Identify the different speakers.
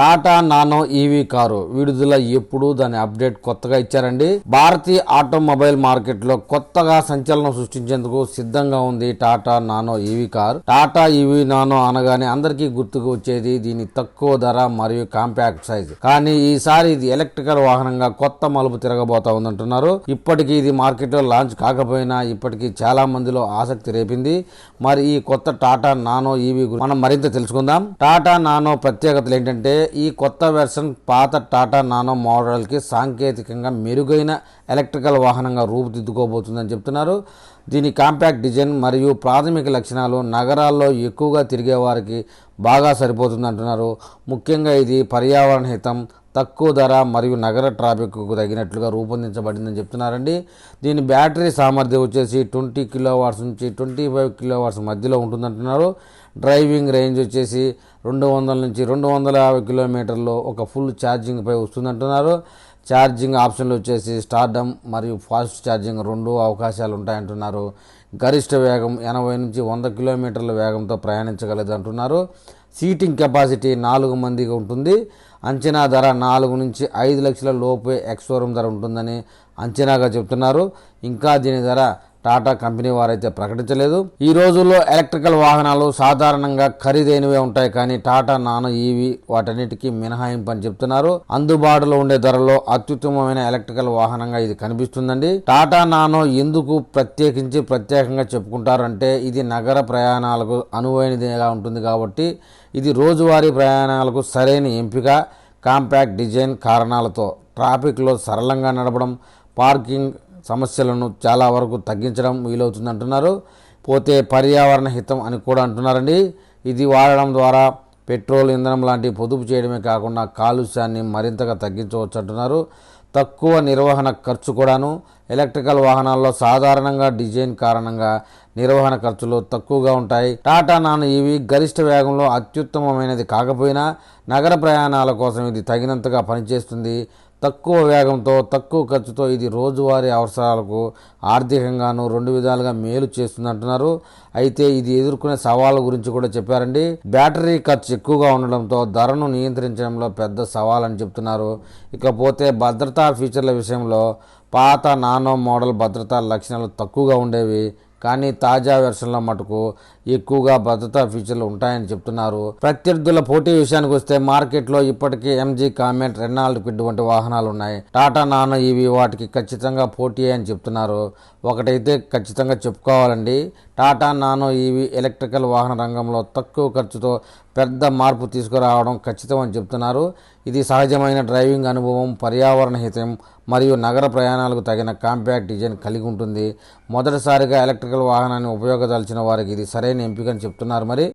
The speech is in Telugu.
Speaker 1: టాటా నానో ఈవీ కారు విడుదల ఎప్పుడు దాని అప్డేట్ కొత్తగా ఇచ్చారండి. భారతీయ ఆటోమొబైల్ మార్కెట్ లో కొత్తగా సంచలనం సృష్టించేందుకు సిద్ధంగా ఉంది Tata nano EV car. Tata EV nano అనగానే అందరికీ గుర్తుకు వచ్చేది దీని తక్కువ ధర మరియు కాంపాక్ట్ సైజ్. కానీ ఈసారి ఇది ఎలక్ట్రికల్ వాహనంగా కొత్త మలుపు తిరగబోతా ఉందంటున్నారు. ఇప్పటికీ ఇది మార్కెట్ లో లాంచ్ కాకపోయినా ఇప్పటికీ చాలా మందిలో ఆసక్తి రేపింది. మరి ఈ కొత్త టాటా నానో ఈవీ మనం మరింత తెలుసుకుందాం. టాటా నానో ప్రత్యేకతలు ఏంటంటే ఈ కొత్త వెర్షన్ పాత టాటా నానో మోడల్కి సాంకేతికంగా మెరుగైన ఎలక్ట్రికల్ వాహనంగా రూపుదిద్దుకోబోతుందని చెప్తున్నారు. దీని కాంపాక్ట్ డిజైన్ మరియు ప్రాథమిక లక్షణాలు నగరాల్లో ఎక్కువగా తిరిగే వారికి బాగా సరిపోతుంది అంటున్నారు. ముఖ్యంగా ఇది పర్యావరణ హితం, తక్కువ ధర మరియు నగర ట్రాఫిక్కు తగినట్లుగా రూపొందించబడిందని చెప్తున్నారండి. దీని బ్యాటరీ సామర్థ్యం వచ్చేసి 20 కిలోవాట్స్ నుంచి 25 కిలోవాట్స్ మధ్యలో ఉంటుందంటున్నారు. డ్రైవింగ్ రేంజ్ వచ్చేసి 200 నుంచి 250 కిలోమీటర్లు ఒక ఫుల్ ఛార్జింగ్ పై వస్తుందంటున్నారు. ఛార్జింగ్ ఆప్షన్లు వచ్చేసి స్టార్డమ్ మరియు ఫాస్ట్ ఛార్జింగ్ రెండు అవకాశాలు ఉంటాయంటున్నారు. గరిష్ట వేగం 80 నుంచి 100 కిలోమీటర్ల వేగంతో ప్రయాణించగలదు అంటున్నారు. సీటింగ్ కెపాసిటీ 4 మందికి ఉంటుంది. అంచనా ధర 4 నుంచి 5 లక్షల లోపే ఎక్స్-షోరూమ్ ధర ఉంటుందని అంచనాగా చెప్తున్నారు. ఇంకా దీని ధర టాటా కంపెనీ వారైతే ప్రకటించలేదు. ఈ రోజుల్లో ఎలక్ట్రికల్ వాహనాలు సాధారణంగా ఖరీదైనవే ఉంటాయి, కానీ టాటా నానో ఈవీ వాటన్నిటికీ మినహాయింపు అని చెప్తున్నారు. అందుబాటులో ఉండే ధరలో అత్యుత్తమమైన ఎలక్ట్రికల్ వాహనంగా ఇది కనిపిస్తుందండి. టాటా నానో ఎందుకు ప్రత్యేకంగా చెప్పుకుంటారు అంటే ఇది నగర ప్రయాణాలకు అనువైనదిగా ఉంటుంది కాబట్టి. ఇది రోజువారీ ప్రయాణాలకు సరైన ఎంపిక. కాంపాక్ట్ డిజైన్ కారణాలతో ట్రాఫిక్లో సరళంగా నడపడం, పార్కింగ్ సమస్యలను చాలా వరకు తగ్గించడం వీలవుతుందంటున్నారు. పోతే పర్యావరణ హితం అని కూడా అంటున్నారండి. ఇది వాడడం ద్వారా పెట్రోల్, ఇంధనం లాంటి పొదుపు చేయడమే కాకుండా కాలుష్యాన్ని మరింతగా తగ్గించవచ్చు అంటున్నారు. తక్కువ నిర్వహణ ఖర్చు కూడాను. ఎలక్ట్రికల్ వాహనాల్లో సాధారణంగా డిజైన్ కారణంగా నిర్వహణ ఖర్చులు తక్కువగా ఉంటాయి. టాటా నానో ఈవీ గరిష్ట వేగంలో అత్యుత్తమమైనది కాకపోయినా నగర ప్రయాణాల కోసం ఇది తగినంతగా పనిచేస్తుంది. తక్కువ వేగంతో తక్కువ ఖర్చుతో ఇది రోజువారీ అవసరాలకు ఆర్థికంగాను 2 విధాలుగా మేలు చేస్తుందంటున్నారు. అయితే ఇది ఎదుర్కొనే సవాళ్ళ గురించి కూడా చెప్పారండి. బ్యాటరీ ఖర్చు ఎక్కువగా ఉండడంతో ధరను నియంత్రించడంలో పెద్ద సవాల్ అని చెప్తున్నారు. ఇకపోతే భద్రతా ఫీచర్ల విషయంలో పాత నానో మోడల్ భద్రతా లక్షణాలు తక్కువగా ఉండేవి, కానీ తాజా వెర్షన్లో మటుకు ఎక్కువగా భద్రతా ఫీచర్లు ఉంటాయని చెప్తున్నారు. ప్రత్యర్థుల పోటీ విషయానికి వస్తే మార్కెట్లో ఇప్పటికే ఎంజీ కామెంట్, రెనాల్డ్ క్విడ్ వంటి వాహనాలు ఉన్నాయి. టాటా నానో ఈవీ వాటికి ఖచ్చితంగా పోటీ అని చెప్తున్నారు. ఒకటైతే ఖచ్చితంగా చెప్పుకోవాలండి, టాటా నానో ఈవీ ఎలక్ట్రికల్ వాహన రంగంలో తక్కువ ఖర్చుతో పెద్ద మార్పు తీసుకురావడం ఖచ్చితం అని చెప్తున్నారు. ఇది సహజమైన డ్రైవింగ్ అనుభవం, పర్యావరణ హితం మరియు నగర ప్రయాణాలకు తగిన కాంపాక్ట్ డిజైన్ కలిగి ఉంటుంది. మొదటిసారిగా ఎలక్ట్రికల్ వాహనాన్ని ఉపయోగించాల్సిన వారికి ఇది సరైన ఎంపిక అని చెప్తున్నారు. మరి